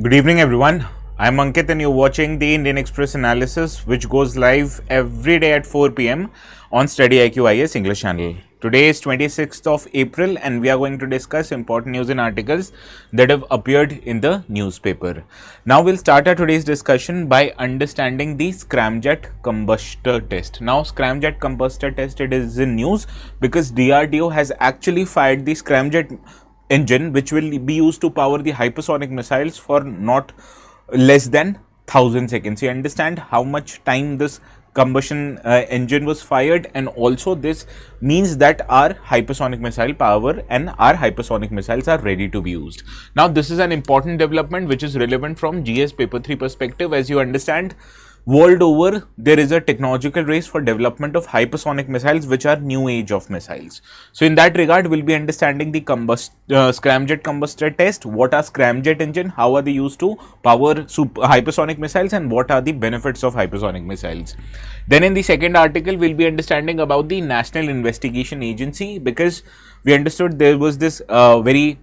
Good evening, everyone. I'm Ankit, and you're watching the Indian Express analysis, which goes live every day at 4 p.m. on StudyIQ IS English channel. Today is 26th of April, and we are going to discuss important news and articles that have appeared in the newspaper. Now, we'll start our today's discussion by understanding the Scramjet combustor test. Now, Scramjet combustor test, it is in news because DRDO has actually fired the Scramjet engine, which will be used to power the hypersonic missiles for not less than 1000 seconds. You understand how much time this combustion engine was fired, and also this means that our hypersonic missile power and our hypersonic missiles are ready to be used. Now, this is an important development which is relevant from GS paper 3 perspective. As you understand, world over, there is a technological race for development of hypersonic missiles, which are new age of missiles. So, in that regard, we'll be understanding the Scramjet combustor test. What are Scramjet engine? How are they used to power hypersonic missiles, and what are the benefits of hypersonic missiles? Then, in the second article, we'll be understanding about the National Investigation Agency, because we understood there was this very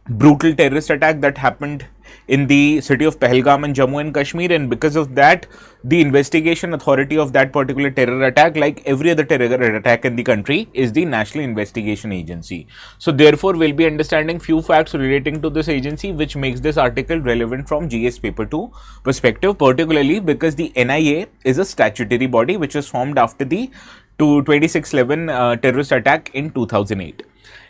brutal terrorist attack that happened in the city of Pahalgam in Jammu and Kashmir, and because of that, the investigation authority of that particular terror attack, like every other terror attack in the country, is the National Investigation Agency. So therefore, we'll be understanding few facts relating to this agency, which makes this article relevant from GS paper 2 perspective, particularly because the NIA is a statutory body which was formed after the 26/11 terrorist attack in 2008.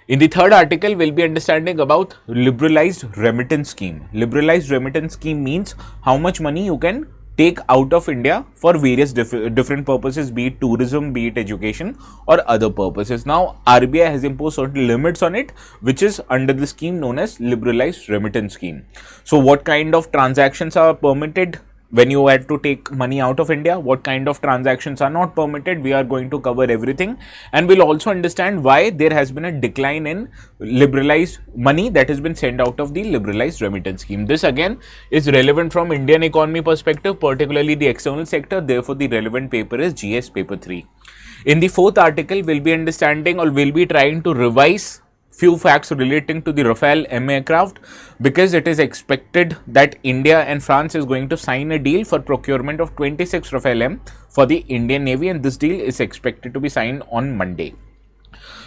In the third article, we'll be understanding about liberalized remittance scheme. Liberalized remittance scheme means how much money you can take out of India for various different purposes, be it tourism, be it education, or other purposes. Now, RBI has imposed certain limits on it, which is under the scheme known as liberalized remittance scheme. So, what kind of transactions are permitted when you had to take money out of India? What kind of transactions are not permitted? We are going to cover everything, and we'll also understand why there has been a decline in liberalized money that has been sent out of the liberalized remittance scheme. This again is relevant from Indian economy perspective, particularly the external sector. Therefore, the relevant paper is GS paper 3. In the fourth article, we'll be understanding, or we'll be trying to revise few facts relating to the Rafale-M aircraft, because it is expected that India and France is going to sign a deal for procurement of 26 Rafale-M for the Indian Navy, and this deal is expected to be signed on Monday.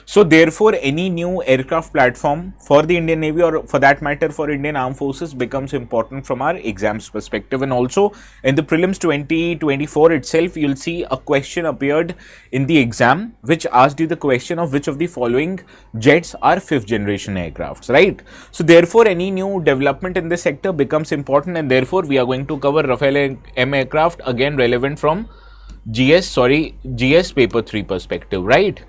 So therefore, any new aircraft platform for the Indian Navy, or for that matter for Indian Armed Forces, becomes important from our exams perspective. And also in the prelims 2024 itself, you'll see a question appeared in the exam which asked you the question of which of the following jets are fifth generation aircrafts, right? So therefore, any new development in this sector becomes important, and therefore we are going to cover Rafale-M aircraft, again relevant from GS paper 3 perspective, right?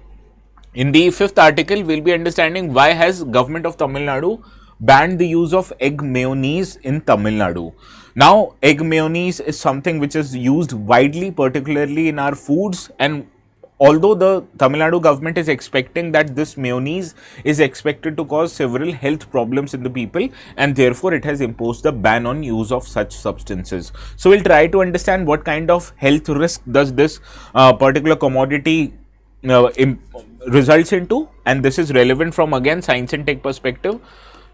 In the fifth article, we'll be understanding why has government of Tamil Nadu banned the use of egg mayonnaise in Tamil Nadu. Now, egg mayonnaise is something which is used widely, particularly in our foods, and although the Tamil Nadu government is expecting that this mayonnaise is expected to cause several health problems in the people, and therefore it has imposed the ban on use of such substances. So, we'll try to understand what kind of health risk does this particular commodity results into, and this is relevant from again science and tech perspective.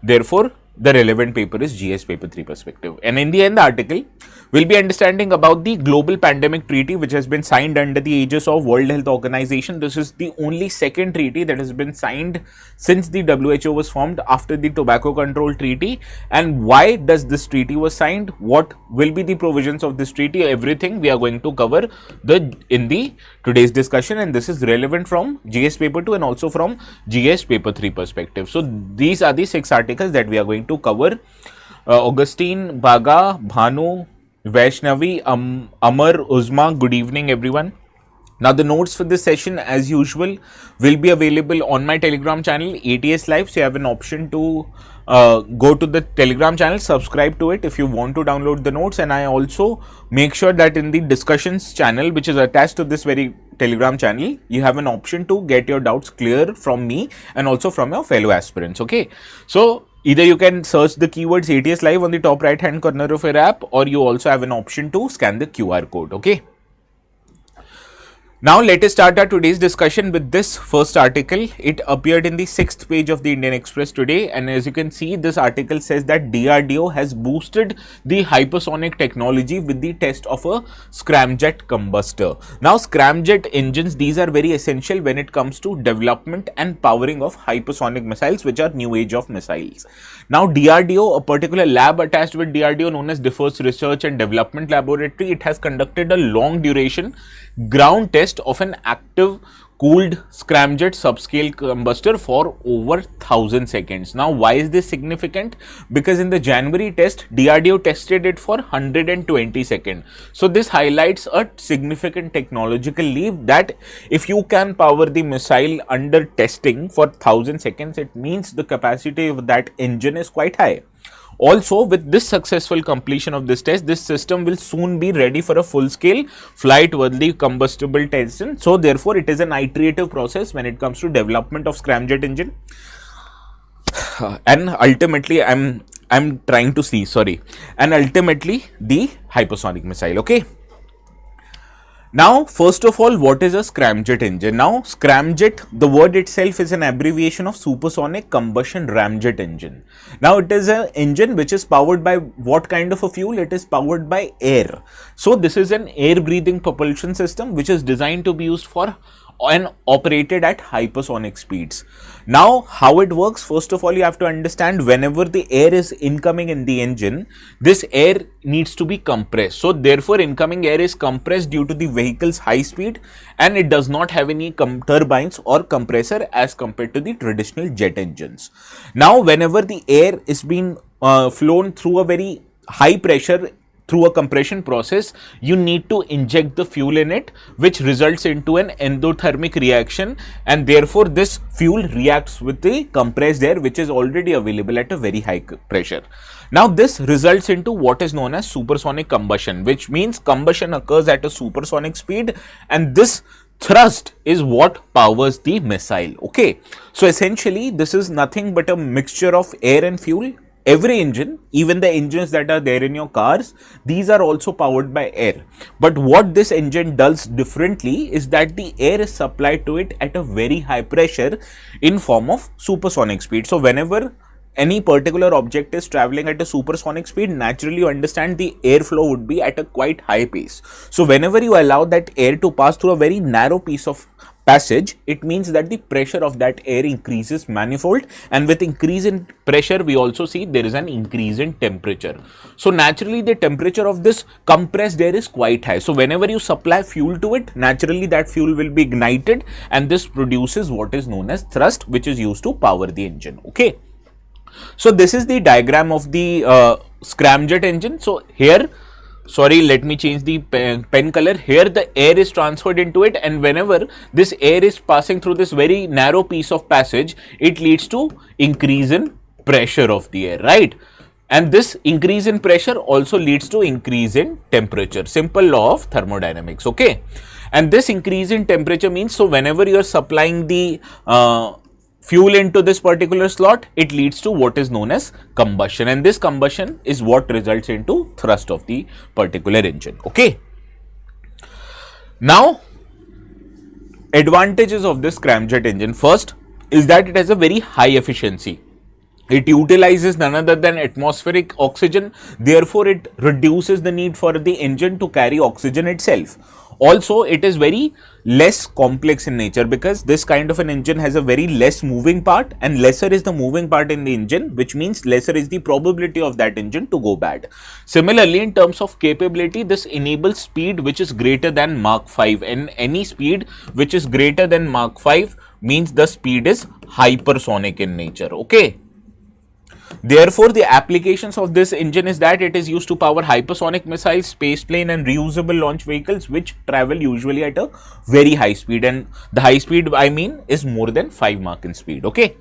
Therefore, the relevant paper is GS paper 3 perspective. And in the end article, we'll be understanding about the global pandemic treaty, which has been signed under the aegis of World Health Organization. This is the only second treaty that has been signed since the WHO was formed after the tobacco control treaty. And why does this treaty was signed? What will be the provisions of this treaty? Everything we are going to cover in the today's discussion, and this is relevant from GS paper 2 and also from GS paper 3 perspective. So these are the 6 articles that we are going to cover. Augustine, Baga, Bhanu, Vaishnavi, Amar, Uzma, good evening everyone. Now the notes for this session as usual will be available on my Telegram channel ATS Live. So you have an option to go to the Telegram channel, subscribe to it if you want to download the notes, and I also make sure that in the discussions channel, which is attached to this very Telegram channel, you have an option to get your doubts clear from me and also from your fellow aspirants. Okay, so either you can search the keywords ATS Live on the top right hand corner of your app, or you also have an option to scan the QR code. Okay. Now let us start our today's discussion with this first article. It appeared in the 6th page of the Indian Express today, and as you can see, this article says that DRDO has boosted the hypersonic technology with the test of a Scramjet combustor. Now Scramjet engines, these are very essential when it comes to development and powering of hypersonic missiles, which are new age of missiles. Now DRDO, a particular lab attached with DRDO known as Defense Research and Development Laboratory, it has conducted a long duration ground test of an active cooled Scramjet subscale combustor for over 1000 seconds. Now why is this significant? Because in the January test, DRDO tested it for 120 seconds. So this highlights a significant technological leap that if you can power the missile under testing for 1000 seconds, it means the capacity of that engine is quite high. Also, with this successful completion of this test, this system will soon be ready for a full-scale flight-worthy combustible testing. So, therefore, it is an iterative process when it comes to development of Scramjet engine. And ultimately, I'm trying to see, and ultimately the hypersonic missile, okay. Now, first of all, what is a Scramjet engine? Now, Scramjet, the word itself is an abbreviation of supersonic combustion ramjet engine. Now, it is an engine which is powered by what kind of a fuel? It is powered by air. So, this is an air breathing propulsion system which is designed to be used for and operated at hypersonic speeds. Now, how it works? First of all, you have to understand whenever the air is incoming in the engine, this air needs to be compressed. So, therefore, incoming air is compressed due to the vehicle's high speed and it does not have any turbines or compressor as compared to the traditional jet engines. Now, whenever the air is being flown through a very high pressure through a compression process, you need to inject the fuel in it, which results into an endothermic reaction, and therefore this fuel reacts with the compressed air which is already available at a very high pressure. Now this results into what is known as supersonic combustion, which means combustion occurs at a supersonic speed, and this thrust is what powers the missile, okay. So essentially this is nothing but a mixture of air and fuel. Every engine, even the engines that are there in your cars, these are also powered by air. But what this engine does differently is that the air is supplied to it at a very high pressure in form of supersonic speed. So whenever any particular object is traveling at a supersonic speed, naturally you understand the airflow would be at a quite high pace. So whenever you allow that air to pass through a very narrow piece of passage, it means that the pressure of that air increases manifold, and with increase in pressure we also see there is an increase in temperature. So naturally the temperature of this compressed air is quite high. So whenever you supply fuel to it, naturally that fuel will be ignited and this produces what is known as thrust, which is used to power the engine, okay. So this is the diagram of the Scramjet engine. So here, let me change the pen color. Here the air is transferred into it, and whenever this air is passing through this very narrow piece of passage, it leads to increase in pressure of the air, right? And this increase in pressure also leads to increase in temperature. Simple law of thermodynamics, okay? And this increase in temperature means, so whenever you are supplying the fuel into this particular slot, it leads to what is known as combustion, and this combustion is what results into thrust of the particular engine, okay. Now, advantages of this Scramjet engine. First is that it has a very high efficiency. It utilizes none other than atmospheric oxygen, therefore it reduces the need for the engine to carry oxygen itself. Also, it is very less complex in nature because this kind of an engine has a very less moving part, and lesser is the moving part in the engine, which means lesser is the probability of that engine to go bad. Similarly, in terms of capability, this enables speed which is greater than Mach 5, and any speed which is greater than Mach 5 means the speed is hypersonic in nature, okay. Therefore, the applications of this engine is that it is used to power hypersonic missiles, spaceplane and reusable launch vehicles which travel usually at a very high speed, and the high speed I mean is more than 5 Mach in speed, okay.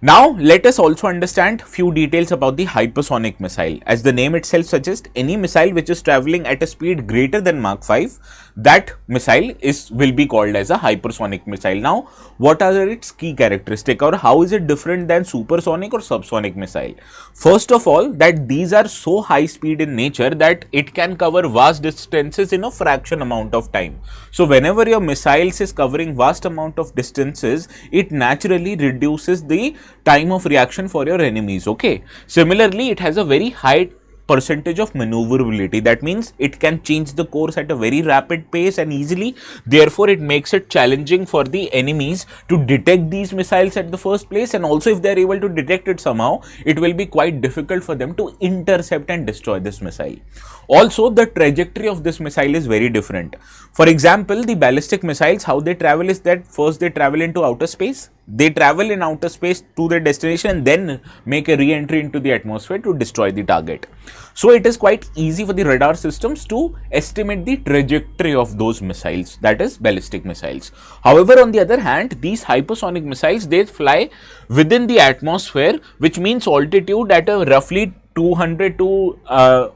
Now, let us also understand few details about the hypersonic missile. As the name itself suggests, any missile which is traveling at a speed greater than Mach 5, that missile will be called as a hypersonic missile. Now, what are its key characteristics, or how is it different than supersonic or subsonic missile? First of all, that these are so high speed in nature that it can cover vast distances in a fraction amount of time. So whenever your missiles is covering vast amount of distances, it naturally reduces the time of reaction for your enemies. Okay. Similarly, it has a very high percentage of maneuverability. That means it can change the course at a very rapid pace and easily. Therefore, it makes it challenging for the enemies to detect these missiles at the first place, and also if they are able to detect it somehow, it will be quite difficult for them to intercept and destroy this missile. Also, the trajectory of this missile is very different. For example, the ballistic missiles, how they travel is that first they travel into outer space. They travel in outer space to their destination and then make a re-entry into the atmosphere to destroy the target. So it is quite easy for the radar systems to estimate the trajectory of those missiles, that is ballistic missiles. However, on the other hand, these hypersonic missiles, they fly within the atmosphere, which means altitude at a roughly 200 to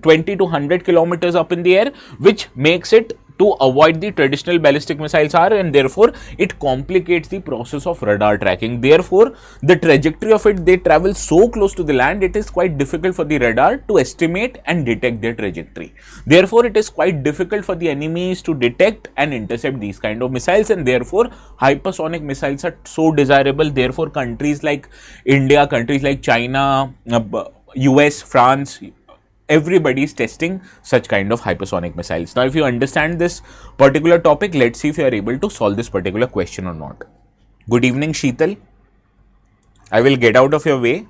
20 to 100 kilometers up in the air, which makes it to avoid the traditional ballistic missiles are, and therefore it complicates the process of radar tracking. Therefore, the trajectory of it, they travel so close to the land, it is quite difficult for the radar to estimate and detect their trajectory. Therefore, it is quite difficult for the enemies to detect and intercept these kind of missiles, and therefore hypersonic missiles are so desirable. Therefore, countries like India, countries like China, US, France, everybody is testing such kind of hypersonic missiles. Now, if you understand this particular topic, let's see if you are able to solve this particular question or not. Good evening, Sheetal. I will get out of your way.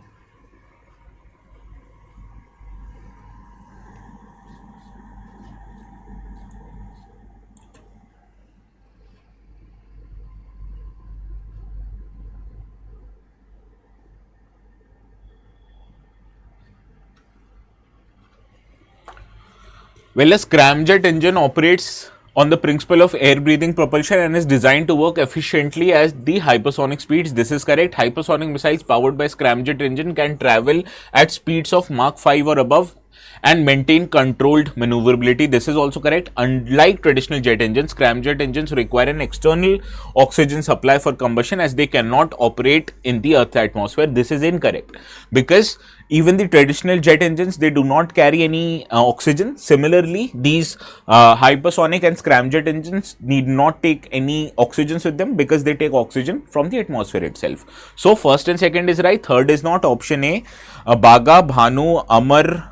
Well, a scramjet engine operates on the principle of air breathing propulsion and is designed to work efficiently at the hypersonic speeds. This is correct. Hypersonic missiles powered by scramjet engine can travel at speeds of Mach 5 or above and maintain controlled maneuverability. This is also correct. Unlike traditional jet engines, scramjet engines require an external oxygen supply for combustion, as they cannot operate in the Earth's atmosphere. This is incorrect, because even the traditional jet engines, they do not carry any oxygen. Similarly, these hypersonic and scramjet engines need not take any oxygen with them, because they take oxygen from the atmosphere itself. So first and second is right, third is not. Option A, Baga, Bhanu, Amar,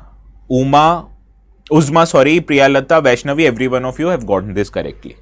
Uzma, Priyalata, Vaishnavi, every one of you have gotten this correctly.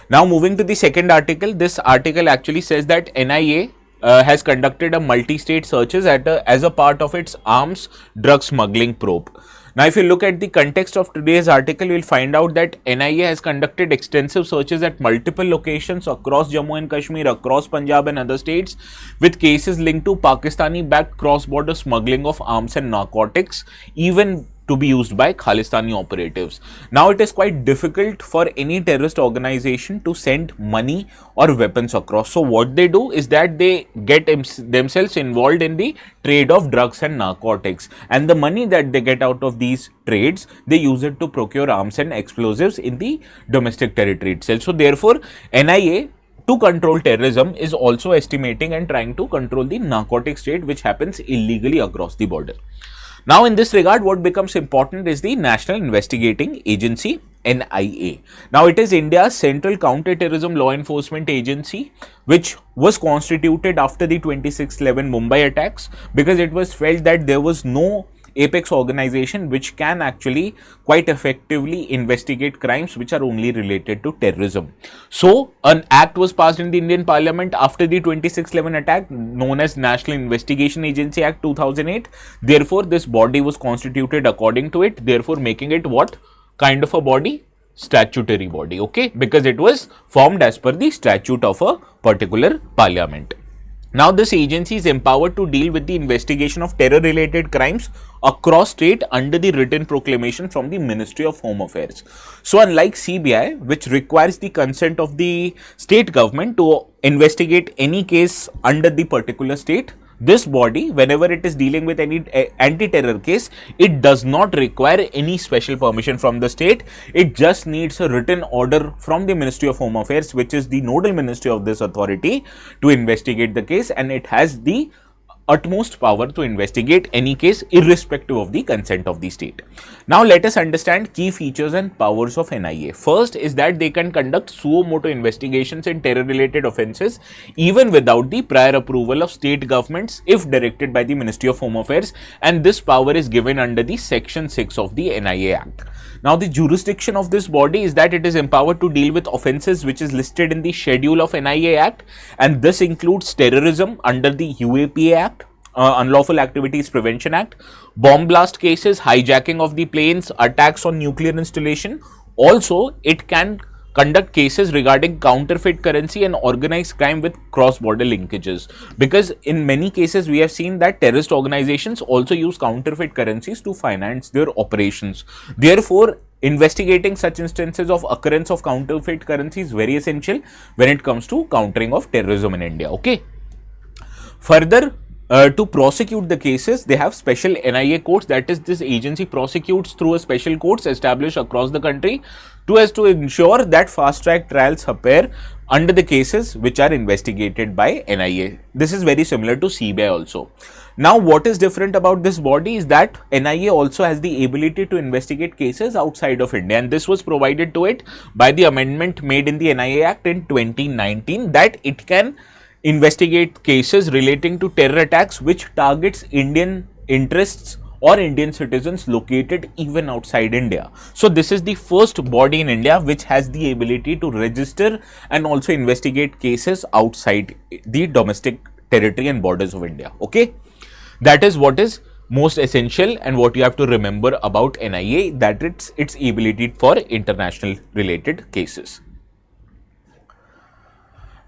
Now moving to the second article, this article actually says that NIA has conducted a multi-state searches as a part of its arms drug smuggling probe. Now, if you look at the context of today's article, you will find out that NIA has conducted extensive searches at multiple locations across Jammu and Kashmir, across Punjab and other states, with cases linked to Pakistani-backed cross-border smuggling of arms and narcotics, even to be used by Khalistani operatives. Now, it is quite difficult for any terrorist organization to send money or weapons across. So, what they do is that they get themselves involved in the trade of drugs and narcotics, and the money that they get out of these trades, they use it to procure arms and explosives in the domestic territory itself. So, therefore, NIA, to control terrorism, is also estimating and trying to control the narcotics trade, which happens illegally across the border. Now, in this regard, what becomes important is the National Investigating Agency, NIA. Now, it is India's central counter-terrorism law enforcement agency, which was constituted after the 26/11 Mumbai attacks, because it was felt that there was no apex organization which can actually quite effectively investigate crimes which are only related to terrorism. So, an act was passed in the Indian Parliament after the 26/11 attack, known as National Investigation Agency Act 2008. Therefore, this body was constituted according to it, therefore making it what kind of a body? Statutory body, okay, because it was formed as per the statute of a particular parliament. Now, this agency is empowered to deal with the investigation of terror-related crimes across state under the written proclamation from the Ministry of Home Affairs. So, unlike CBI, which requires the consent of the state government to investigate any case under the particular state, this body, whenever it is dealing with any anti-terror case, it does not require any special permission from the state. It just needs a written order from the Ministry of Home Affairs, which is the nodal ministry of this authority, to investigate the case, and it has the utmost power to investigate any case irrespective of the consent of the state. Now let us understand key features and powers of NIA. First is that they can conduct suo motu investigations in terror related offences even without the prior approval of state governments if directed by the Ministry of Home Affairs, and this power is given under the section 6 of the NIA Act. Now the jurisdiction of this body is that it is empowered to deal with offences which is listed in the schedule of NIA Act, and this includes terrorism under the UAPA Act, Unlawful Activities Prevention Act, bomb blast cases, hijacking of the planes, attacks on nuclear installation. Also, it can conduct cases regarding counterfeit currency and organized crime with cross-border linkages, because in many cases we have seen that terrorist organizations also use counterfeit currencies to finance their operations. Therefore, investigating such instances of occurrence of counterfeit currency is very essential when it comes to countering of terrorism in India. Okay. Further, to prosecute the cases, they have special NIA courts, that is, this agency prosecutes through a special courts established across the country to ensure that fast track trials appear under the cases which are investigated by NIA. This is very similar to CBI also. Now, what is different about this body is that NIA also has the ability to investigate cases outside of India, and this was provided to it by the amendment made in the NIA Act in 2019, that it can investigate cases relating to terror attacks which targets Indian interests or Indian citizens located even outside India. So this is the first body in India which has the ability to register and also investigate cases outside the domestic territory and borders of India. Okay, that is what is most essential and what you have to remember about NIA, that its ability for international related cases.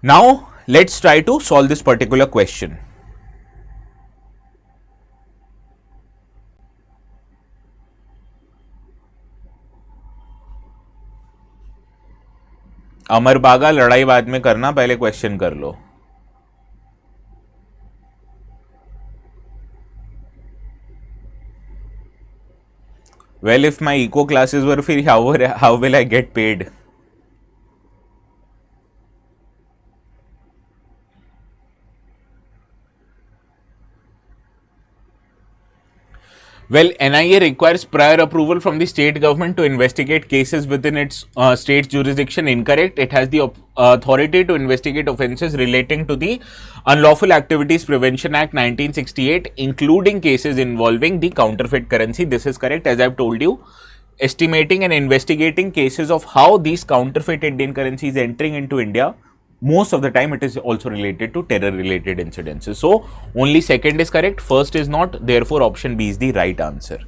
Now let's try to solve this particular question. अमर बागा, लड़ाई बाद में करना, पहले question कर लो. Well, if my eco classes were free, how will I get paid? Well, NIA requires prior approval from the state government to investigate cases within its state's jurisdiction. Incorrect. It has the authority to investigate offences relating to the Unlawful Activities Prevention Act 1968, including cases involving the counterfeit currency. This is correct. As I have told you, estimating and investigating cases of how these counterfeit Indian currency is entering into India, most of the time it is also related to terror related incidences. So only second is correct, first is not, therefore option B is the right answer.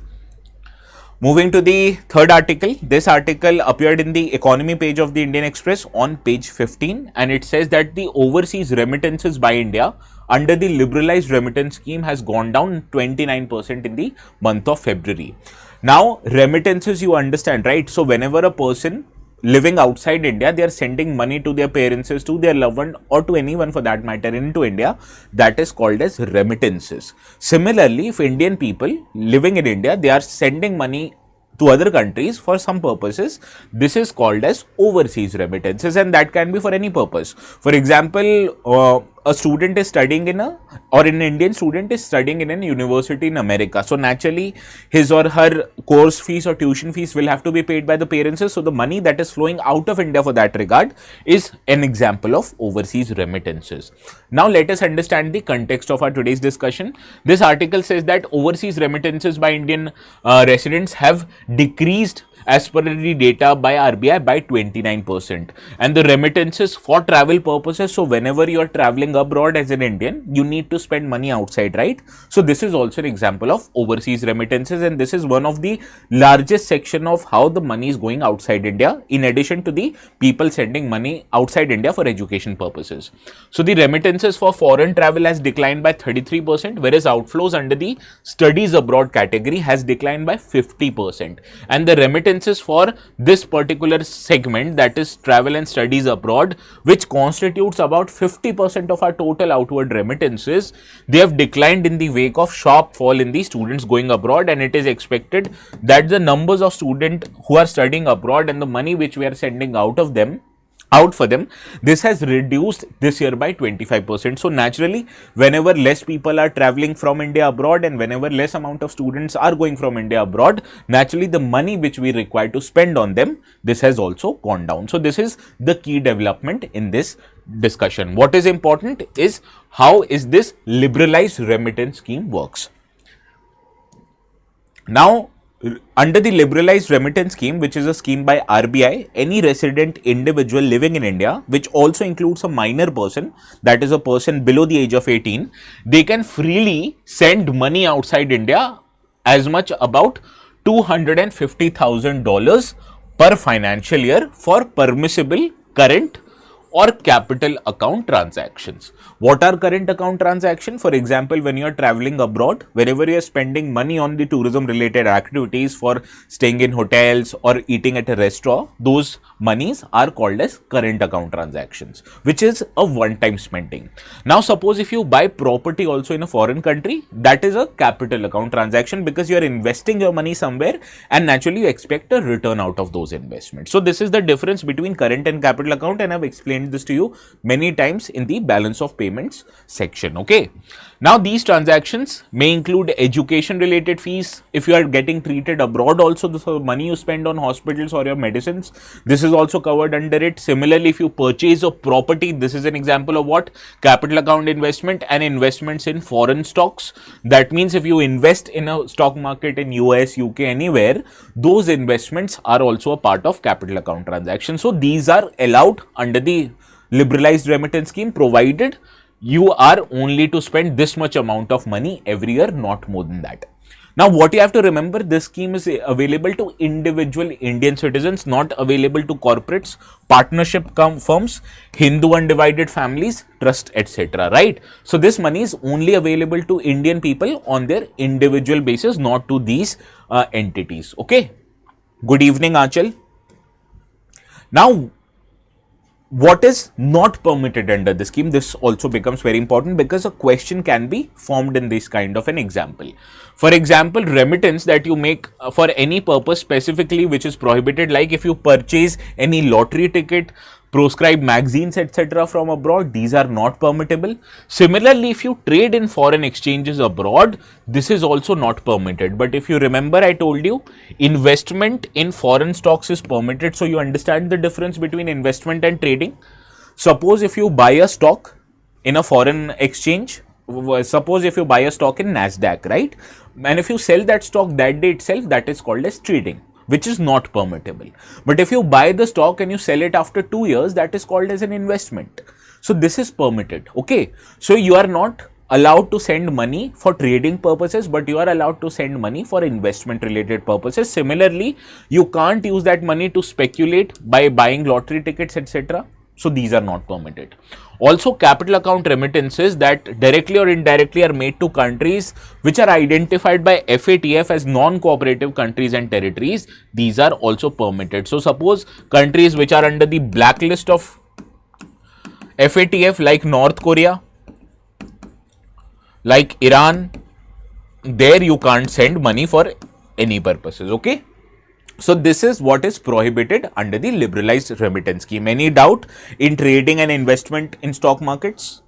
Moving to the third article, this article appeared in the economy page of the Indian Express on page 15, and it says that the overseas remittances by India under the liberalized remittance scheme has gone down 29% in the month of February. Now remittances, you understand, right? So whenever a person living outside India, they are sending money to their parents, to their loved one, or to anyone for that matter into India, that is called as remittances. Similarly, if Indian people living in India, they are sending money to other countries for some purposes, this is called as overseas remittances, and that can be for any purpose. For example, a student is studying in an Indian student is studying in a university in America. So naturally, his or her course fees or tuition fees will have to be paid by the parents. So the money that is flowing out of India for that regard is an example of overseas remittances. Now let us understand the context of our today's discussion. This article says that overseas remittances by Indian residents have decreased as per the data by RBI by 29%, and the remittances for travel purposes. So whenever you are traveling abroad as an Indian, you need to spend money outside, right? So this is also an example of overseas remittances, and this is one of the largest section of how the money is going outside India, in addition to the people sending money outside India for education purposes. So the remittances for foreign travel has declined by 33%, whereas outflows under the studies abroad category has declined by 50%, and the remittances remittances for this particular segment, that is travel and studies abroad, which constitutes about 50% of our total outward remittances, they have declined in the wake of sharp fall in the students going abroad, and it is expected that the numbers of students who are studying abroad and the money which we are sending out for them, this has reduced this year by 25%. So naturally, whenever less people are traveling from India abroad and whenever less amount of students are going from India abroad, naturally the money which we require to spend on them, this has also gone down. So this is the key development in this discussion. What is important is how is this liberalized remittance scheme works. Now, under the liberalized remittance scheme, which is a scheme by RBI, any resident individual living in India, which also includes a minor person, that is a person below the age of 18, they can freely send money outside India as much about $250,000 per financial year for permissible current or capital account transactions. What are current account transactions? For example, when you are traveling abroad, wherever you are spending money on the tourism related activities for staying in hotels or eating at a restaurant, those monies are called as current account transactions, which is a one-time spending. Now, suppose if you buy property also in a foreign country, that is a capital account transaction because you are investing your money somewhere and naturally you expect a return out of those investments. So, this is the difference between current and capital account, and I have explained this to you many times in the balance of payments section. Okay. Now, these transactions may include education related fees. If you are getting treated abroad also, the money you spend on hospitals or your medicines, this is also covered under it. Similarly, if you purchase a property, this is an example of what? Capital account investment and investments in foreign stocks. That means if you invest in a stock market in US, UK, anywhere, those investments are also a part of capital account transactions. So, these are allowed under the liberalized remittance scheme, provided you are only to spend this much amount of money every year, not more than that. Now, what you have to remember, this scheme is available to individual Indian citizens, not available to corporates, partnership firms, Hindu undivided families, trust, etc. Right? So, this money is only available to Indian people on their individual basis, not to these entities. Okay. Good evening, Achal. Now, what is not permitted under the scheme? This also becomes very important because a question can be formed in this kind of an example. For example, remittance that you make for any purpose specifically which is prohibited, like if you purchase any lottery ticket, proscribed magazines, etc. from abroad, these are not permittable. Similarly, if you trade in foreign exchanges abroad, this is also not permitted. But if you remember, I told you investment in foreign stocks is permitted. So, you understand the difference between investment and trading. Suppose if you buy a stock in a foreign exchange, suppose if you buy a stock in NASDAQ, right? And if you sell that stock that day itself, that is called as trading, which is not permittable. But if you buy the stock and you sell it after 2 years, that is called as an investment. So, this is permitted. Okay. So, you are not allowed to send money for trading purposes, but you are allowed to send money for investment related purposes. Similarly, you can't use that money to speculate by buying lottery tickets, etc. So, these are not permitted. Also, capital account remittances that directly or indirectly are made to countries which are identified by FATF as non-cooperative countries and territories, these are also permitted. So, suppose countries which are under the blacklist of FATF like North Korea, like Iran, there you can't send money for any purposes. Okay. So, this is what is prohibited under the liberalized remittance scheme. Any doubt in trading and investment in stock markets?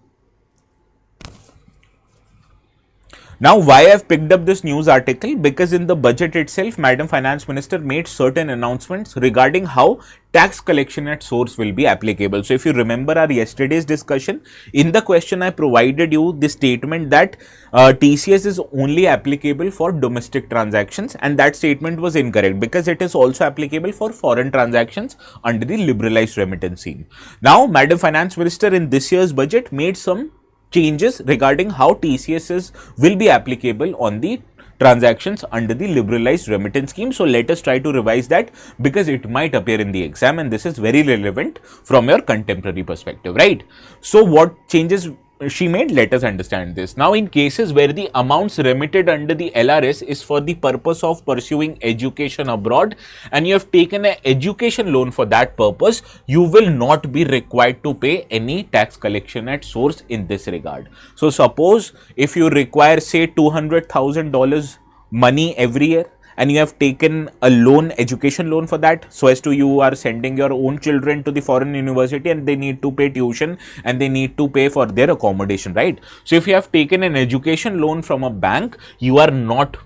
Now, why I have picked up this news article? Because in the budget itself, Madam Finance Minister made certain announcements regarding how tax collection at source will be applicable. So, if you remember our yesterday's discussion, in the question I provided you the statement that TCS is only applicable for domestic transactions, and that statement was incorrect because it is also applicable for foreign transactions under the liberalized remittance scheme. Now, Madam Finance Minister in this year's budget made some changes regarding how TCS will be applicable on the transactions under the liberalized remittance scheme. So, let us try to revise that because it might appear in the exam and this is very relevant from your contemporary perspective, right? So, what changes she made, let us understand this. Now, in cases where the amounts remitted under the LRS is for the purpose of pursuing education abroad and you have taken an education loan for that purpose, you will not be required to pay any tax collection at source in this regard. So, suppose if you require say $200,000 money every year, and you have taken a loan, education loan for that, so as to you are sending your own children to the foreign university and they need to pay tuition and they need to pay for their accommodation, right? So if you have taken an education loan from a bank, you will not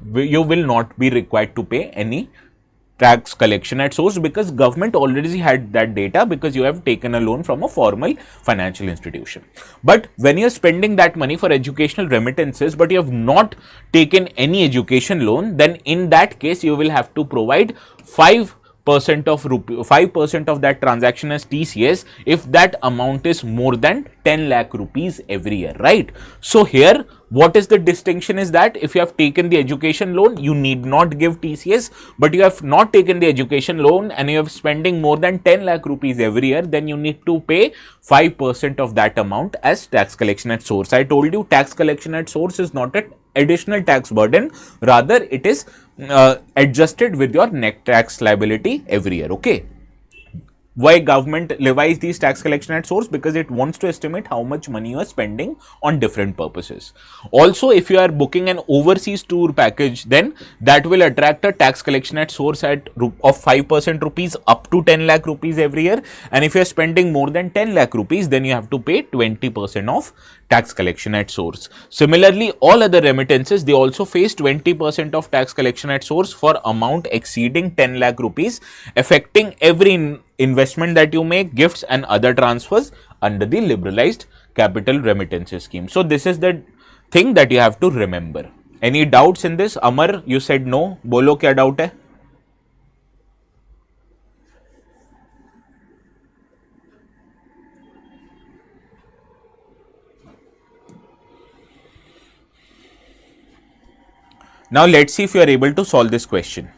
be required to pay any tax collection at source, because government already had that data because you have taken a loan from a formal financial institution. But when you are spending that money for educational remittances but you have not taken any education loan, then in that case you will have to provide 5% of that transaction as TCS if that amount is more than 10 lakh rupees every year, right? So here what is the distinction is that if you have taken the education loan, you need not give TCS, but you have not taken the education loan and you are spending more than 10 lakh rupees every year, then you need to pay 5% of that amount as tax collection at source. I told you tax collection at source is not an additional tax burden, rather it is adjusted with your net tax liability every year, okay? Why government levies these tax collection at source? Because it wants to estimate how much money you are spending on different purposes. Also, if you are booking an overseas tour package, then that will attract a tax collection at source of 5% rupees up to 10 lakh rupees every year. And if you are spending more than 10 lakh rupees, then you have to pay 20% of tax collection at source. Similarly, all other remittances, they also face 20% of tax collection at source for amount exceeding 10 lakh rupees, affecting every investment that you make, gifts and other transfers under the liberalized capital remittances scheme. So this is the thing that you have to remember. Any doubts in this? Amar, you said no. Bolo, kya doubt hai? Now let's see if you are able to solve this question.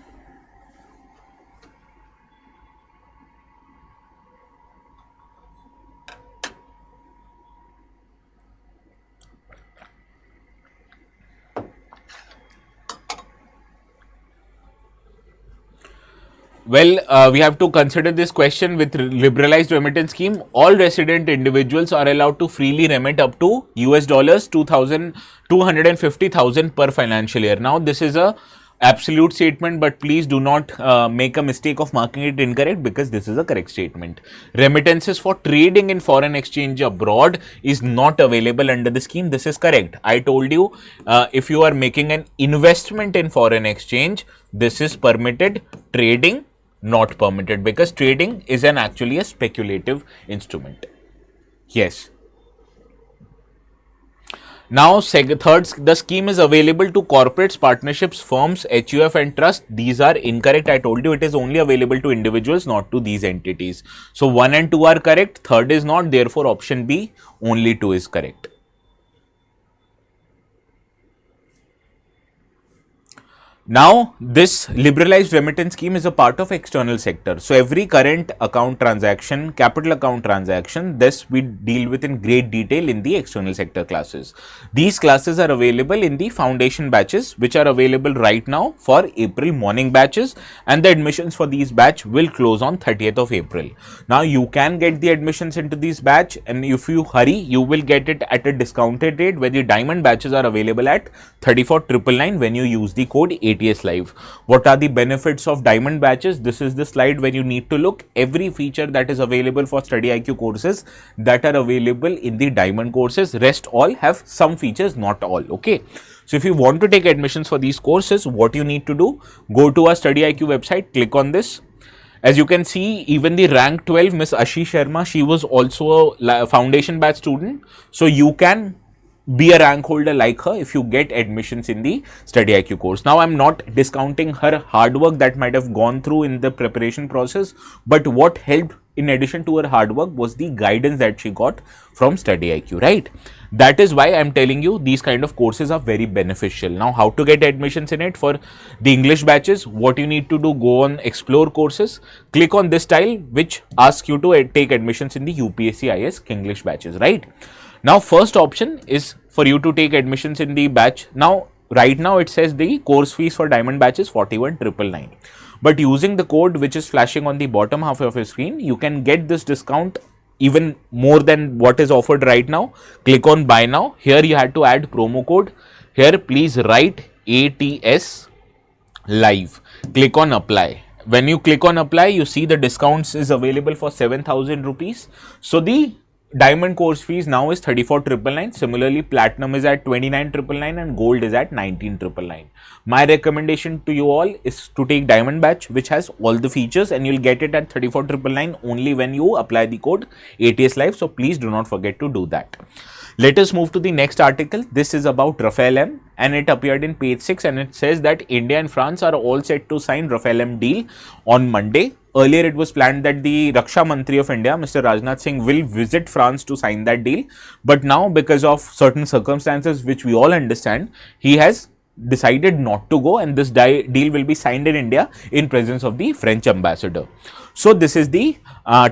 Well, we have to consider this question with liberalized remittance scheme. All resident individuals are allowed to freely remit up to US dollars 250,000 per financial year. Now, this is a absolute statement, but please do not make a mistake of marking it incorrect, because this is a correct statement. Remittances for trading in foreign exchange abroad is not available under the scheme. This is correct. I told you if you are making an investment in foreign exchange, this is permitted. Trading not permitted, because trading is actually a speculative instrument. Yes. Now, third, the scheme is available to corporates, partnerships, firms, HUF and trust. These are incorrect. I told you it is only available to individuals, not to these entities. So 1 and 2 are correct, third is not, therefore option B, only 2 is correct. Now, this liberalized remittance scheme is a part of external sector. So, every current account transaction, capital account transaction, this we deal with in great detail in the external sector classes. These classes are available in the foundation batches, which are available right now for April morning batches, and the admissions for these batch will close on 30th of April. Now, you can get the admissions into this batch, and if you hurry, you will get it at a discounted rate, where the diamond batches are available at 34,999 when you use the code ATS Live. What are the benefits of diamond batches? This is the slide where you need to look. Every feature that is available for StudyIQ courses that are available in the diamond courses, rest all have some features, not all. Okay. So if you want to take admissions for these courses, what you need to do, go to our StudyIQ website, click on this. As you can see, even the rank 12, Miss Ashi Sharma, she was also a foundation batch student. So you can be a rank holder like her if you get admissions in the StudyIQ course. Now, I'm not discounting her hard work that might have gone through in the preparation process, but what helped in addition to her hard work was the guidance that she got from StudyIQ, right? That is why I'm telling you these kind of courses are very beneficial. Now, how to get admissions in it for the English batches? What you need to do, go on explore courses, click on this tile which asks you to take admissions in the UPSC IS English batches, right? Now, first option is for you to take admissions in the batch. Now, right now it says the course fees for diamond batch is 41,999. But using the code which is flashing on the bottom half of your screen, you can get this discount even more than what is offered right now. Click on buy now. Here you had to add promo code. Here please write ATS live. Click on apply. When you click on apply, you see the discounts is available for 7,000 rupees. So the diamond course fees now is 34,999. Similarly, platinum is at 29,999 and gold is at 19,999. My recommendation to you all is to take diamond batch, which has all the features, and you'll get it at 34,999 only when you apply the code ATS live. So please do not forget to do that. Let us move to the next article. This is about Rafale-M, and it appeared in page 6, and it says that India and France are all set to sign Rafale-M deal on Monday. Earlier, it was planned that the Raksha Mantri of India, Mr. Rajnath Singh, will visit France to sign that deal. But now, because of certain circumstances which we all understand, he has decided not to go, and this deal will be signed in India in presence of the French ambassador. So this is the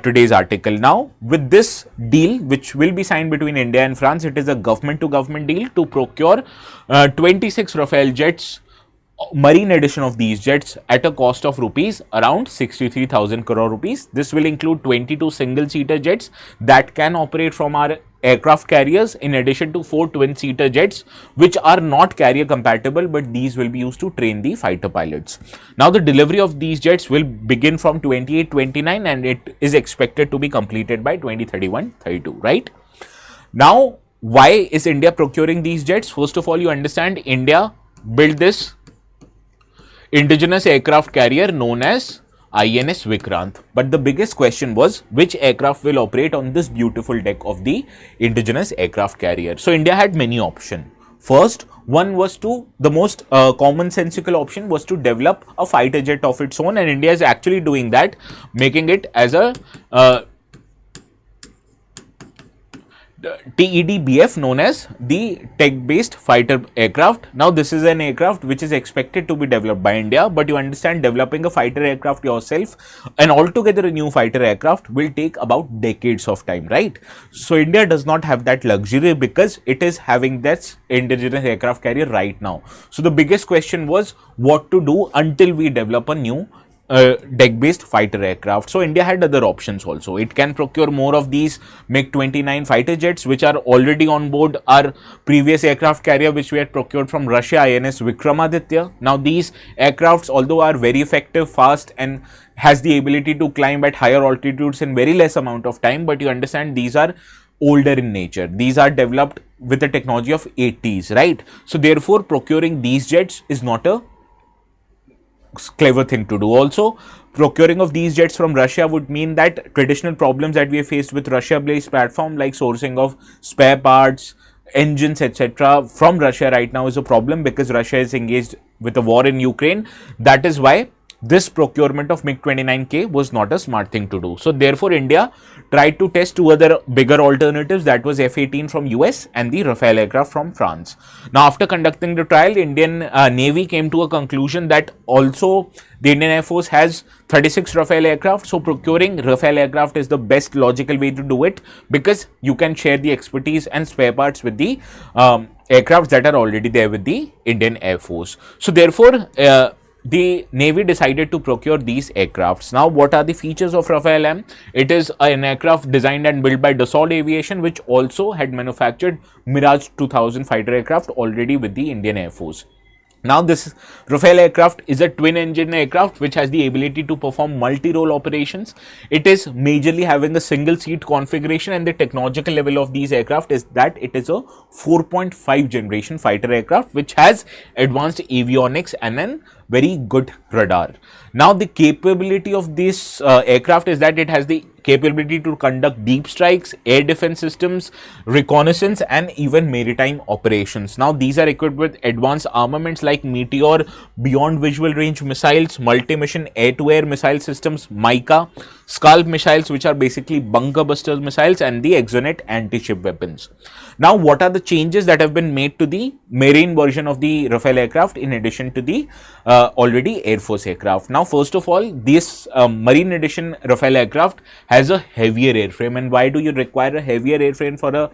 today's article. Now, with this deal, which will be signed between India and France, it is a government to government deal to procure 26 Rafale jets, marine edition of these jets, at a cost of rupees around 63,000 crore rupees. This will include 22 single seater jets that can operate from our aircraft carriers, in addition to 4 twin seater jets which are not carrier compatible, but these will be used to train the fighter pilots. Now, the delivery of these jets will begin from 28-29 and it is expected to be completed by 2031-32, right? Now, why is India procuring these jets? First of all, you understand India built this indigenous aircraft carrier known as INS Vikrant. But the biggest question was, which aircraft will operate on this beautiful deck of the indigenous aircraft carrier? So India had many options. First, one was to, the most commonsensical option was to develop a fighter jet of its own, and India is actually doing that, making it as a TEDBF, known as the tech-based fighter aircraft. Now, this is an aircraft which is expected to be developed by India, but you understand, developing a fighter aircraft yourself and altogether a new fighter aircraft will take about decades of time, right? So India does not have that luxury because it is having that indigenous aircraft carrier right now. So the biggest question was what to do until we develop a new deck-based fighter aircraft. So India had other options also. It can procure more of these MiG-29 fighter jets, which are already on board our previous aircraft carrier which we had procured from Russia, INS Vikramaditya. Now, these aircrafts, although are very effective, fast, and has the ability to climb at higher altitudes in very less amount of time, but you understand these are older in nature. These are developed with the technology of 80s, right? So therefore, procuring these jets is not a clever thing to do. Also, procuring of these jets from Russia would mean that traditional problems that we have faced with Russia-based platform, like sourcing of spare parts, engines, etc. from Russia right now, is a problem because Russia is engaged with a war in Ukraine. That is why this procurement of MiG-29K was not a smart thing to do. So therefore, India tried to test two other bigger alternatives, that was F-18 from US and the Rafale aircraft from France. Now, after conducting the trial, Indian Navy came to a conclusion that also the Indian Air Force has 36 Rafale aircraft. So procuring Rafale aircraft is the best logical way to do it, because you can share the expertise and spare parts with the aircrafts that are already there with the Indian Air Force. So therefore, the Navy decided to procure these aircrafts. Now, what are the features of Rafale-M? It is an aircraft designed and built by Dassault Aviation, which also had manufactured Mirage 2000 fighter aircraft already with the Indian Air Force. Now, this Rafale aircraft is a twin-engine aircraft which has the ability to perform multi-role operations. It is majorly having a single-seat configuration, and the technological level of these aircraft is that it is a 4.5 generation fighter aircraft which has advanced avionics and an very good radar. Now, the capability of this aircraft is that it has the capability to conduct deep strikes, air defense systems, reconnaissance, and even maritime operations. Now, these are equipped with advanced armaments like Meteor, beyond visual range missiles, multi-mission air-to-air missile systems, Mica, Scalp missiles, which are basically bunker busters missiles, and the Exonet anti-ship weapons. Now, what are the changes that have been made to the marine version of the Rafale aircraft in addition to the already Air Force aircraft? Now, first of all, this marine edition Rafale aircraft has a heavier airframe. And why do you require a heavier airframe for a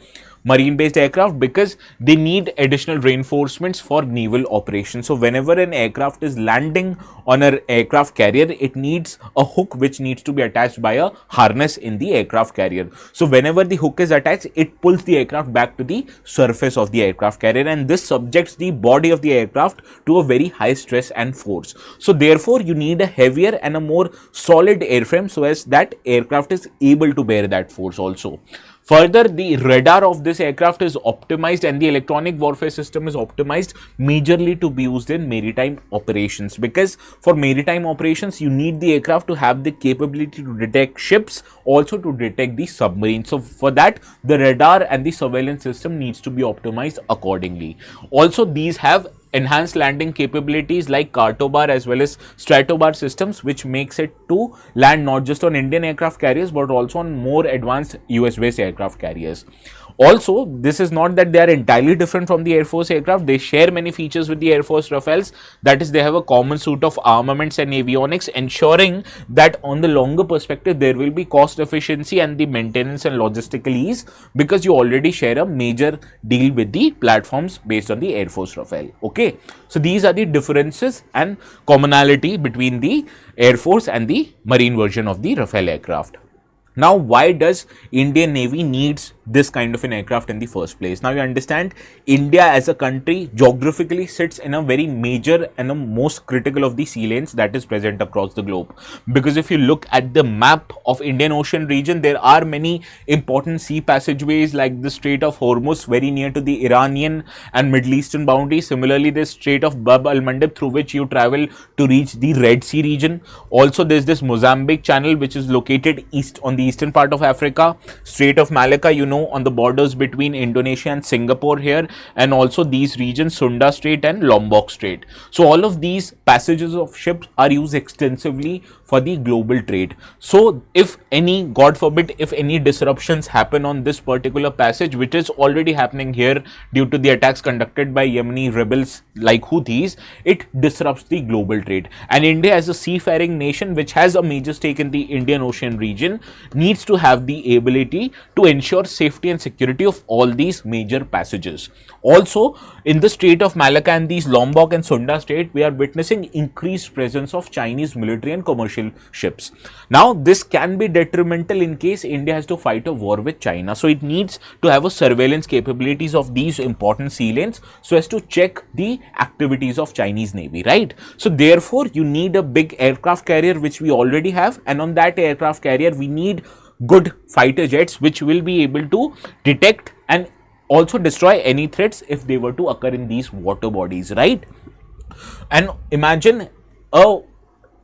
marine based aircraft because they need additional reinforcements for naval operations. So whenever an aircraft is landing on an aircraft carrier, it needs a hook which needs to be attached by a harness in the aircraft carrier. So whenever the hook is attached, it pulls the aircraft back to the surface of the aircraft carrier, and this subjects the body of the aircraft to a very high stress and force. So therefore you need a heavier and a more solid airframe so as that aircraft is able to bear that force also. Further, the radar of this aircraft is optimized and the electronic warfare system is optimized majorly to be used in maritime operations, because for maritime operations you need the aircraft to have the capability to detect ships, also to detect the submarines. So for that, the radar and the surveillance system needs to be optimized accordingly. Also, these have enhanced landing capabilities like cartobar as well as stratobar systems, which makes it to land not just on Indian aircraft carriers but also on more advanced US based aircraft carriers. Also, this is not that they are entirely different from the Air Force aircraft. They share many features with the Air Force Rafales. That is, they have a common suite of armaments and avionics, ensuring that on the longer perspective, there will be cost efficiency and the maintenance and logistical ease, because you already share a major deal with the platforms based on the Air Force Rafale. Okay. So these are the differences and commonality between the Air Force and the Marine version of the Rafale aircraft. Now, why does Indian Navy needs this kind of an aircraft in the first place? Now, you understand India as a country geographically sits in a very major and a most critical of the sea lanes that is present across the globe. Because if you look at the map of Indian Ocean region, there are many important sea passageways like the Strait of Hormuz, very near to the Iranian and Middle Eastern boundary. Similarly, the Strait of Bab al-Mandeb, through which you travel to reach the Red Sea region. Also, there's this Mozambique channel which is located east on the eastern part of Africa. Strait of Malacca, you know, on the borders between Indonesia and Singapore here, and also these regions, Sunda Strait and Lombok Strait. So all of these passages of ships are used extensively for the global trade. So if any, God forbid, if any disruptions happen on this particular passage, which is already happening here due to the attacks conducted by Yemeni rebels like Houthis, it disrupts the global trade. And India, as a seafaring nation which has a major stake in the Indian Ocean region, needs to have the ability to ensure safety and security of all these major passages. Also, in the Strait of Malacca and these Lombok and Sunda Strait, we are witnessing increased presence of Chinese military and commercial ships. Now, this can be detrimental in case India has to fight a war with China. So, it needs to have a surveillance capabilities of these important sea lanes so as to check the activities of Chinese Navy, right? So, therefore, you need a big aircraft carrier, which we already have, and on that aircraft carrier, we need good fighter jets which will be able to detect and also destroy any threats if they were to occur in these water bodies, right? And imagine a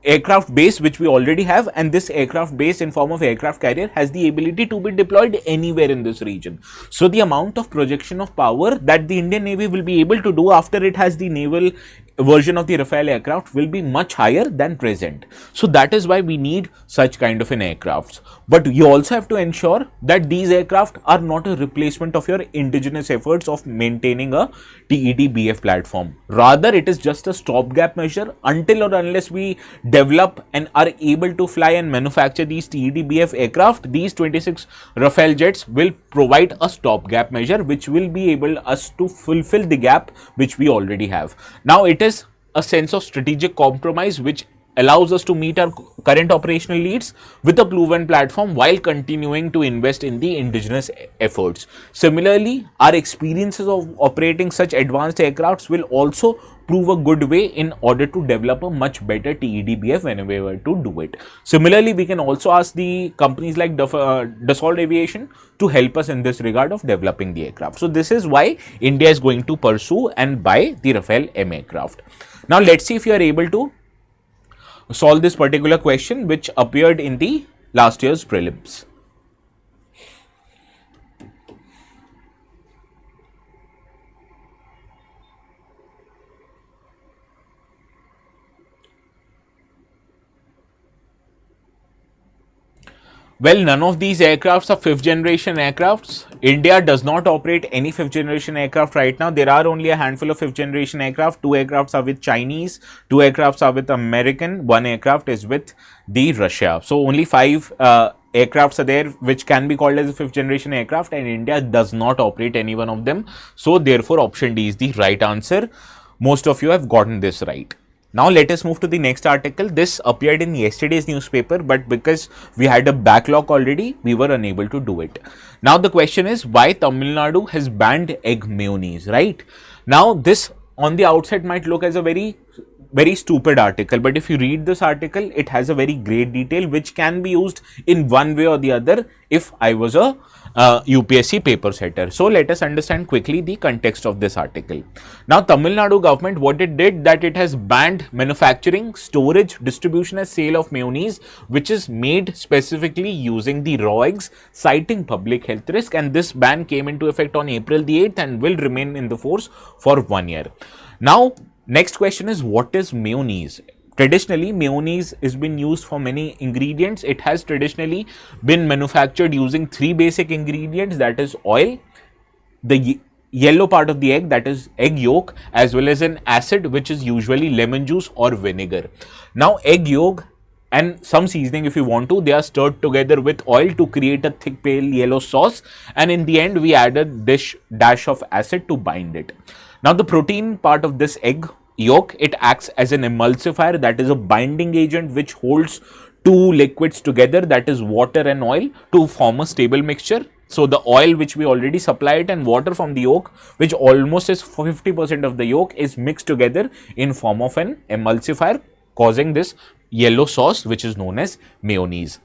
aircraft base which we already have, and this aircraft base in form of aircraft carrier has the ability to be deployed anywhere in this region. So the amount of projection of power that the Indian Navy will be able to do after it has the naval version of the Rafale aircraft will be much higher than present. So that is why we need such kind of an aircraft. But you also have to ensure that these aircraft are not a replacement of your indigenous efforts of maintaining a TED-BF platform. Rather, it is just a stopgap measure until or unless we develop and are able to fly and manufacture these TED-BF aircraft. These 26 Rafale jets will provide a stopgap measure which will be able us to fulfill the gap which we already have. Now, it is a sense of strategic compromise which allows us to meet our current operational needs with a proven platform while continuing to invest in the indigenous efforts. Similarly, our experiences of operating such advanced aircrafts will also prove a good way in order to develop a much better TED-BF whenever we were to do it. Similarly, we can also ask the companies like Dassault Aviation to help us in this regard of developing the aircraft. So this is why India is going to pursue and buy the Rafale-M aircraft. Now let's see if you are able to solve this particular question which appeared in the last year's prelims. Well, none of these aircrafts are fifth generation aircrafts. India does not operate any fifth generation aircraft right now. There are only a handful of fifth generation aircraft. 2 aircrafts are with Chinese, 2 aircrafts are with American, 1 aircraft is with the Russia. So only 5 aircrafts are there which can be called as a fifth generation aircraft, and India does not operate any one of them. So therefore option D is the right answer. Most of you have gotten this right. Now let us move to the next article. This appeared in yesterday's newspaper, but because we had a backlog already, we were unable to do it. Now the question is why Tamil Nadu has banned egg mayonnaise, right? Now this on the outside might look as a very stupid article, but if you read this article, it has a very great detail which can be used in one way or the other if I was a UPSC paper setter. So let us understand quickly the context of this article. Now Tamil Nadu government, what it did, that it has banned manufacturing, storage, distribution and sale of mayonnaise which is made specifically using the raw eggs, citing public health risk, and this ban came into effect on April the 8th and will remain in the force for 1 year. Now next question is, what is mayonnaise? Traditionally, mayonnaise has been used for many ingredients. It has traditionally been manufactured using 3 basic ingredients, that is oil, the yellow part of the egg, that is egg yolk, as well as an acid which is usually lemon juice or vinegar. Now egg yolk and some seasoning if you want to, they are stirred together with oil to create a thick pale yellow sauce, and in the end we add a dash of acid to bind it. Now the protein part of this egg yolk, it acts as an emulsifier, that is a binding agent which holds 2 liquids together, that is water and oil, to form a stable mixture. So the oil which we already supplied and water from the yolk, which almost is 50% of the yolk, is mixed together in form of an emulsifier, causing this yellow sauce which is known as mayonnaise.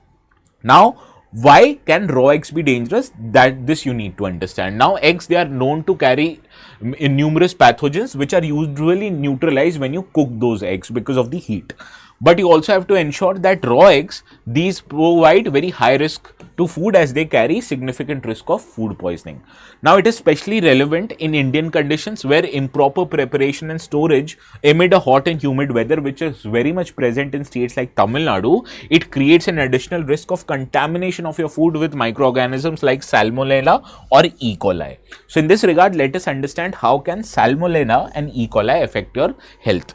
Now why can raw eggs be dangerous? That this you need to understand. Now eggs, they are known to carry numerous pathogens which are usually neutralized when you cook those eggs because of the heat. But you also have to ensure that raw eggs, these provide very high risk to food as they carry significant risk of food poisoning. Now it is especially relevant in Indian conditions where improper preparation and storage amid a hot and humid weather, which is very much present in states like Tamil Nadu, it creates an additional risk of contamination of your food with microorganisms like Salmonella or E. coli. So in this regard, let us understand how can Salmonella and E. coli affect your health.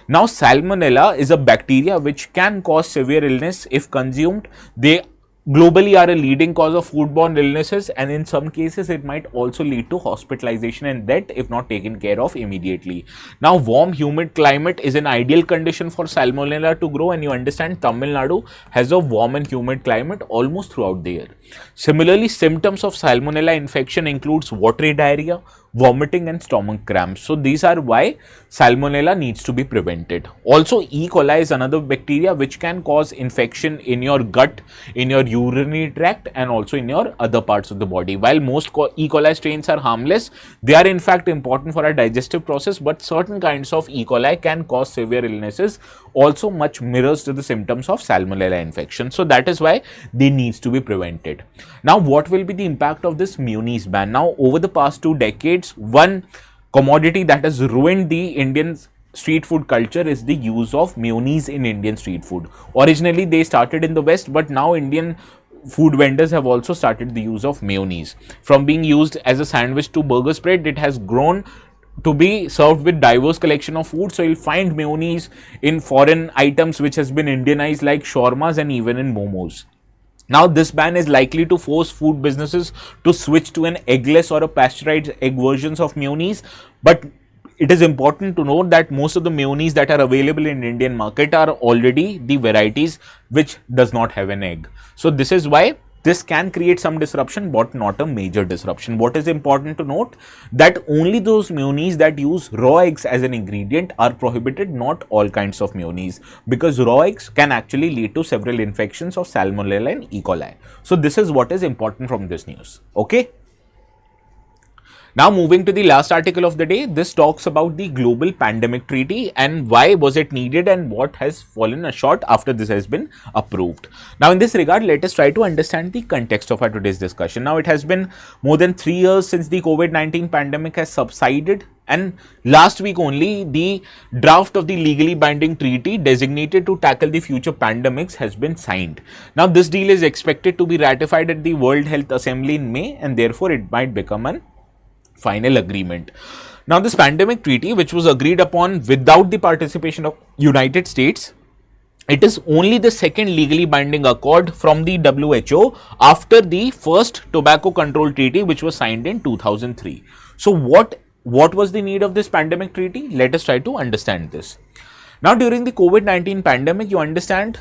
Now Salmonella is a bacteria which can cause severe illness if consumed. They globally are a leading cause of foodborne illnesses, and in some cases it might also lead to hospitalization and death if not taken care of immediately. Now warm humid climate is an ideal condition for Salmonella to grow, and you understand Tamil Nadu has a warm and humid climate almost throughout the year. Similarly, symptoms of Salmonella infection includes watery diarrhea, vomiting and stomach cramps. So these are why Salmonella needs to be prevented. Also E. coli is another bacteria which can cause infection in your gut, in your urinary tract and also in your other parts of the body. While most E. coli strains are harmless, they are in fact important for our digestive process, but certain kinds of E. coli can cause severe illnesses, also much mirrors to the symptoms of Salmonella infection. So that is why they needs to be prevented. Now what will be the impact of this mayonnaise ban? Now over the past 2 decades, one commodity that has ruined the Indian street food culture is the use of mayonnaise in Indian street food. Originally they started in the West, but now Indian food vendors have also started the use of mayonnaise. From being used as a sandwich to burger spread, it has grown to be served with diverse collection of food. So you'll find mayonnaise in foreign items which has been Indianized like shawarmas and even in momos. Now this ban is likely to force food businesses to switch to an eggless or a pasteurized egg versions of mayonnaise, but it is important to note that most of the mayonnaise that are available in Indian market are already the varieties which does not have an egg. So this is why this can create some disruption, but not a major disruption. What is important to note, that only those mayonnaise that use raw eggs as an ingredient are prohibited, not all kinds of mayonnaise, because raw eggs can actually lead to several infections of Salmonella and E. coli. So this is what is important from this news. Okay. Now moving to the last article of the day, this talks about the global pandemic treaty and why was it needed and what has fallen short after this has been approved. Now in this regard, let us try to understand the context of our today's discussion. Now it has been more than 3 years since the COVID-19 pandemic has subsided, and last week only the draft of the legally binding treaty designated to tackle the future pandemics has been signed. Now this deal is expected to be ratified at the World Health Assembly in May, and therefore it might become an final agreement. Now this pandemic treaty, which was agreed upon without the participation of United States, it is only the second legally binding accord from the WHO after the first tobacco control treaty, which was signed in 2003. So what was the need of this pandemic treaty? Let us try to understand this. Now during the COVID-19 pandemic, you understand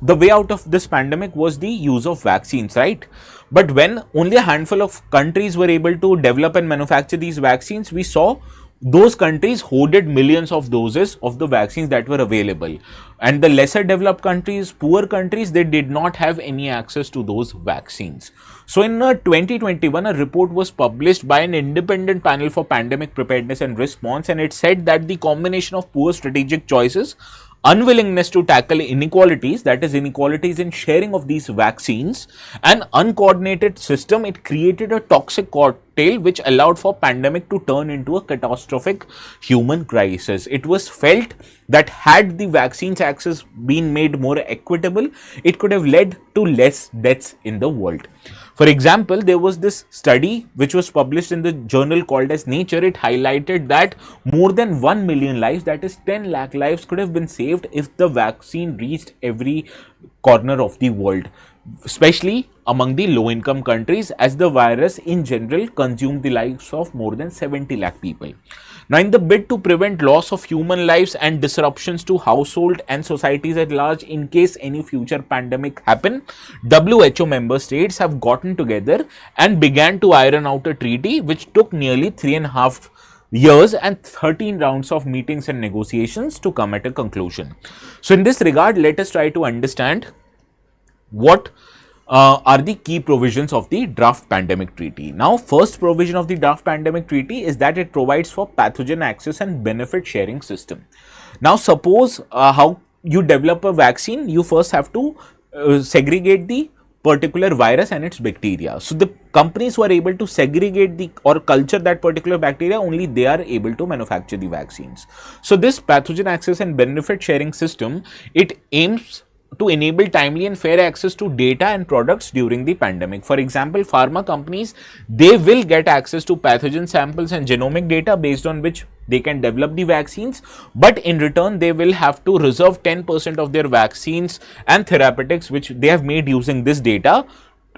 the way out of this pandemic was the use of vaccines, right? But when only a handful of countries were able to develop and manufacture these vaccines, we saw those countries hoarded millions of doses of the vaccines that were available, and the lesser developed countries, poor countries, they did not have any access to those vaccines. So in 2021, a report was published by an independent panel for pandemic preparedness and response, and it said that the combination of poor strategic choices, unwillingness to tackle inequalities, that is inequalities in sharing of these vaccines, and uncoordinated system, it created a toxic cocktail which allowed for pandemic to turn into a catastrophic human crisis. It was felt that had the vaccines access been made more equitable, it could have led to less deaths in the world. For example, there was this study which was published in the journal called as Nature. It highlighted that more than 1 million lives, that is 10 lakh lives, could have been saved if the vaccine reached every corner of the world, especially among the low-income countries, as the virus in general consumed the lives of more than 70 lakh people. Now, in the bid to prevent loss of human lives and disruptions to household and societies at large in case any future pandemic happen, WHO member states have gotten together and began to iron out a treaty which took nearly 3.5 years and 13 rounds of meetings and negotiations to come at a conclusion. So in this regard, let us try to understand what are the key provisions of the draft pandemic treaty. Now, first provision of the draft pandemic treaty is that it provides for pathogen access and benefit sharing system. Now, suppose how you develop a vaccine, you first have to segregate the particular virus and its bacteria. So the companies who are able to segregate or culture that particular bacteria, only they are able to manufacture the vaccines. So this pathogen access and benefit sharing system, it aims to enable timely and fair access to data and products during the pandemic. For example, pharma companies, they will get access to pathogen samples and genomic data based on which they can develop the vaccines, but in return they will have to reserve 10% of their vaccines and therapeutics which they have made using this data,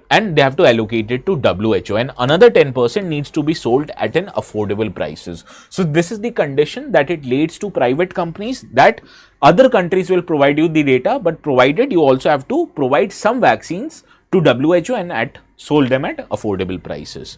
and they have to allocate it to WHO, and another 10% needs to be sold at an affordable prices. So this is the condition that it leads to private companies, that other countries will provide you the data, but provided you also have to provide some vaccines to WHO and sold them at affordable prices.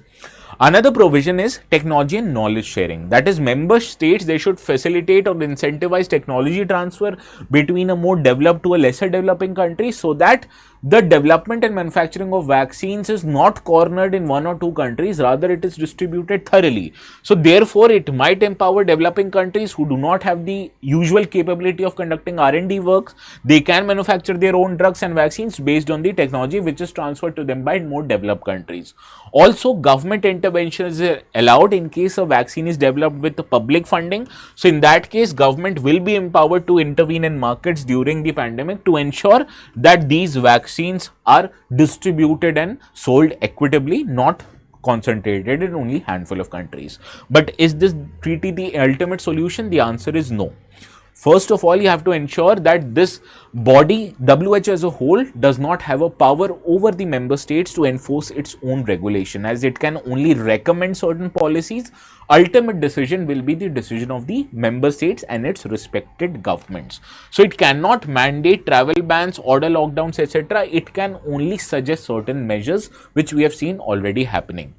Another provision is technology and knowledge sharing. That is, member states, they should facilitate or incentivize technology transfer between a more developed to a lesser developing country, so that the development and manufacturing of vaccines is not cornered in 1 or 2 countries, rather it is distributed thoroughly. So therefore, it might empower developing countries who do not have the usual capability of conducting R&D works. They can manufacture their own drugs and vaccines based on the technology which is transferred to them by more developed countries. Also, government intervention is allowed in case a vaccine is developed with public funding. So in that case, government will be empowered to intervene in markets during the pandemic to ensure that these vaccines are distributed and sold equitably, not concentrated in only handful of countries. But is this treaty the ultimate solution? The answer is no. First of all, you have to ensure that this body, WHO as a whole, does not have a power over the member states to enforce its own regulation, as it can only recommend certain policies. Ultimate decision will be the decision of the member states and its respected governments. So it cannot mandate travel bans, order lockdowns, etc. It can only suggest certain measures, which we have seen already happening.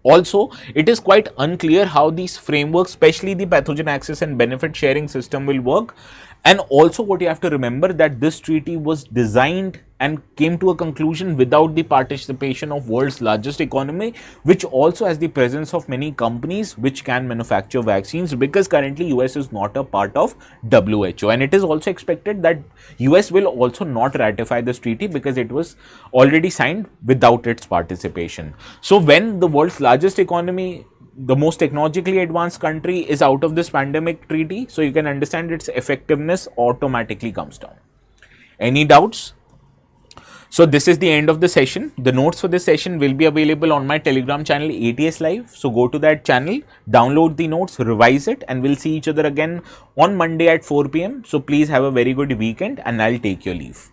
Also, it is quite unclear how these frameworks, especially the pathogen access and benefit sharing system, will work, And also what you have to remember that this treaty was designed and came to a conclusion without the participation of world's largest economy, which also has the presence of many companies which can manufacture vaccines, because currently US is not a part of WHO, and it is also expected that US will also not ratify this treaty because it was already signed without its participation. So when the world's largest economy, the most technologically advanced country, is out of this pandemic treaty, so you can understand its effectiveness automatically comes down. Any doubts? So this is the end of the session. The notes for this session will be available on my Telegram channel ATS Live. So go to that channel, download the notes, revise it, and we'll see each other again on Monday at 4 p.m. So please have a very good weekend and I'll take your leave.